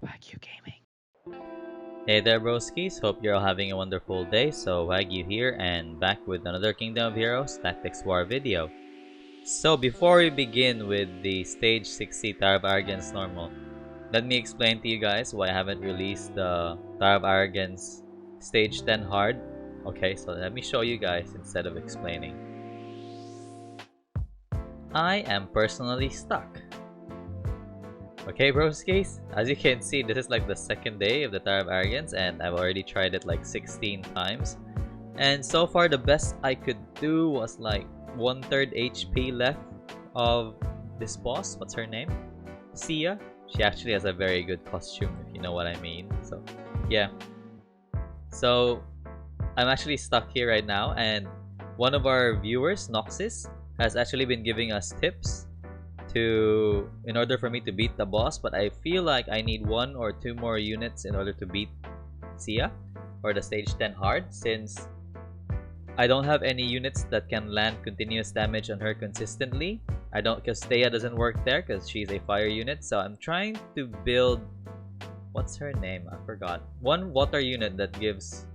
Wagyu Gaming. Hey there broskies, hope you're all having a wonderful day. So Wagyu here and back with another Kingdom of Heroes Tactics War video. So before we begin with the stage 60 Tower of Arrogance normal, let me explain to you guys why I haven't released the Tower of Arrogance stage 10 hard. Okay, so let me show you guys instead of explaining. I am personally stuck. Okay, broskies, as you can see, this is like the second day of the Tower of Arrogance and I've already tried it like 16 times. And so far the best I could do was like 1/3 HP left of this boss. What's her name? Sia. She actually has a very good costume, if you know what I mean. So yeah. So I'm actually stuck here right now, and one of our viewers, Noxus, has actually been giving us tips in order for me to beat the boss, but I feel like I need 1 or 2 more units in order to beat Sia or the stage 10 hard, since I don't have any units that can land continuous damage on her consistently. I don't, because Thea doesn't work there because she's a fire unit. So I'm trying to build, what's her name? I forgot. One water unit that gives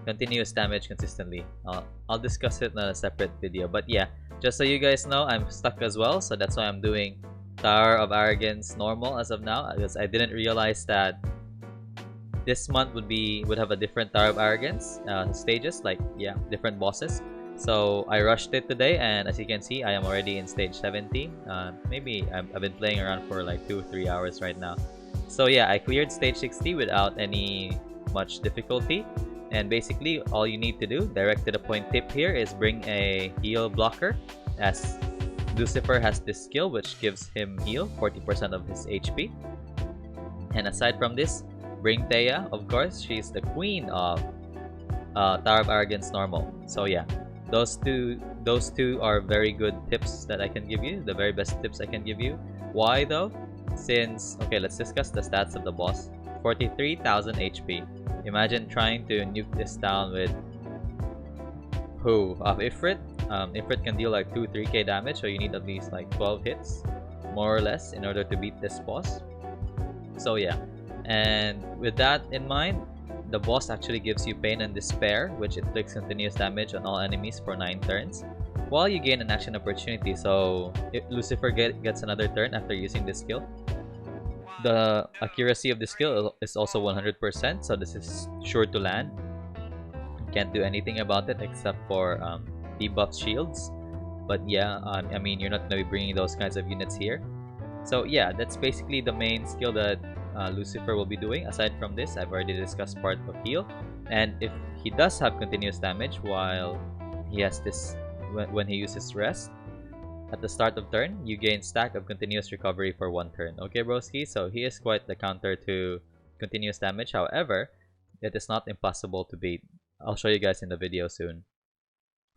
continuous damage consistently. I'll discuss it in a separate video, but yeah, just so you guys know, I'm stuck as well, so that's why I'm doing Tower of Arrogance normal as of now, because I didn't realize that this month would have a different Tower of Arrogance stages, like yeah, different bosses. So I rushed it today, and as you can see, I am already in stage 70. Maybe I've been playing around for like 2 or 3 hours right now. So yeah, I cleared stage 60 without any much difficulty. And basically, all you need to do, direct to the point tip here, is bring a heal blocker, as Lucifer has this skill which gives him heal 40% of his HP. And aside from this, bring Thea. Of course, she's the queen of Tower of Arrogance normal. So yeah, those two are very good tips that I can give you, the very best tips I can give you. Why though? Since, okay, let's discuss the stats of the boss. 43,000 HP. Imagine trying to nuke this down with Ifrit. Ifrit can deal like 2-3k damage, so you need at least like 12 hits, more or less, in order to beat this boss. So yeah, and with that in mind, the boss actually gives you Pain and Despair, which inflicts continuous damage on all enemies for 9 turns, while you gain an action opportunity. So if Lucifer gets another turn after using this skill. The accuracy of the skill is also 100%, so this is sure to land. Can't do anything about it except for debuff shields. But yeah, I mean, you're not going to be bringing those kinds of units here. So yeah, that's basically the main skill that Lucifer will be doing. Aside from this, I've already discussed part of heal. And if he does have continuous damage while he has this, when he uses rest, at the start of turn, you gain stack of continuous recovery for 1 turn. Okay, broski? So he is quite the counter to continuous damage. However, it is not impossible to beat. I'll show you guys in the video soon.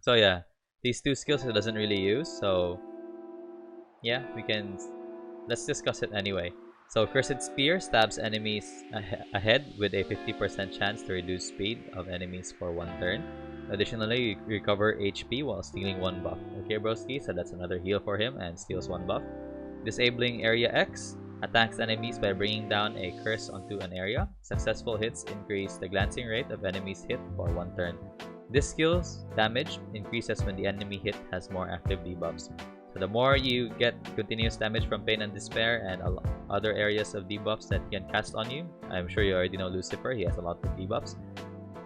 So yeah, these 2 skills he doesn't really use. So yeah, let's discuss it anyway. So Cursed Spear stabs enemies ahead with a 50% chance to reduce speed of enemies for 1 turn. Additionally, you recover HP while stealing 1 buff. Okay, broski, so that's another heal for him and steals 1 buff. Disabling Area X attacks enemies by bringing down a curse onto an area. Successful hits increase the glancing rate of enemies hit for 1 turn. This skill's damage increases when the enemy hit has more active debuffs. So the more you get continuous damage from Pain and Despair and other areas of debuffs that he can cast on you, I'm sure you already know Lucifer, he has a lot of debuffs.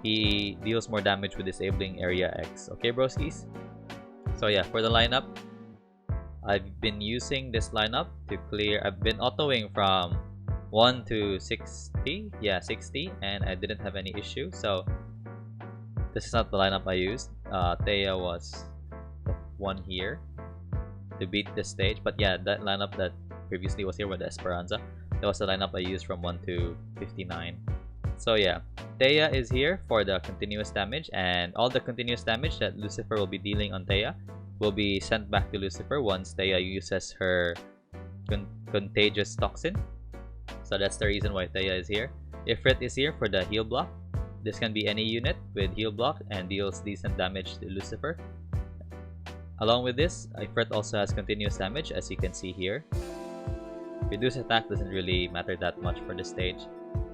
He deals more damage with Disabling Area X. Okay, broskis? So yeah, for the lineup, I've been using this lineup to clear. I've been autoing from 1 to 60. Yeah, 60, and I didn't have any issue. So this is not the lineup I used. Thea was the one here to beat this stage. But yeah, that lineup that previously was here with the Esperanza, that was the lineup I used from 1 to 59. So yeah, Thea is here for the continuous damage, and all the continuous damage that Lucifer will be dealing on Thea will be sent back to Lucifer once Thea uses her contagious toxin. So that's the reason why Thea is here. Ifrit is here for the heal block. This can be any unit with heal block and deals decent damage to Lucifer. Along with this, Ifrit also has continuous damage, as you can see here. Reduce attack doesn't really matter that much for this stage.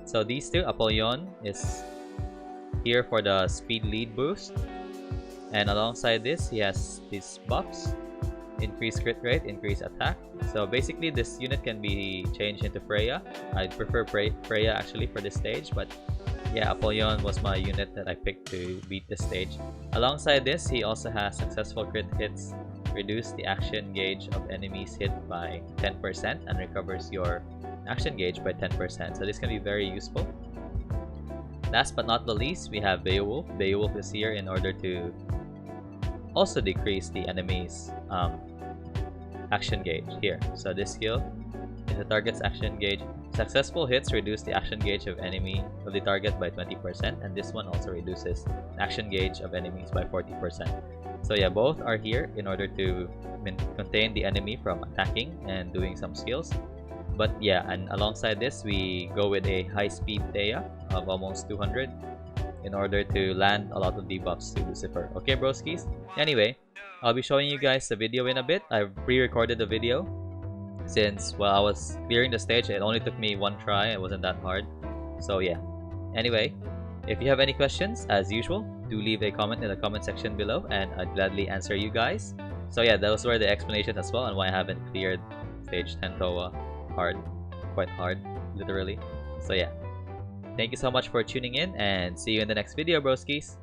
So these two, Apollyon is here for the speed lead boost. And alongside this, he has these buffs. Increase crit rate, increase attack. So basically this unit can be changed into Freya. I prefer Freya actually for this stage, but yeah, Apollyon was my unit that I picked to beat this stage. Alongside this, he also has successful crit hits, reduce the action gauge of enemies hit by 10% and recovers your action gauge by 10%. So this can be very useful. Last but not the least, we have Beowulf. Beowulf is here in order to also decrease the enemy's action gauge here. So this skill is the target's action gauge. Successful hits reduce the action gauge of the target by 20%, and this one also reduces the action gauge of enemies by 40%. So yeah, both are here in order to contain the enemy from attacking and doing some skills. But yeah, and alongside this, we go with a high-speed Thea of almost 200 in order to land a lot of debuffs to Lucifer. Okay, broskies? Anyway, I'll be showing you guys the video in a bit. I pre-recorded the video since while I was clearing the stage, it only took me one try. It wasn't that hard. So yeah. Anyway, if you have any questions, as usual, do leave a comment in the comment section below and I'd gladly answer you guys. So yeah, those were the explanations as well on why I haven't cleared stage 10 ToA quite hard, literally. So yeah. Thank you so much for tuning in and see you in the next video, broskies.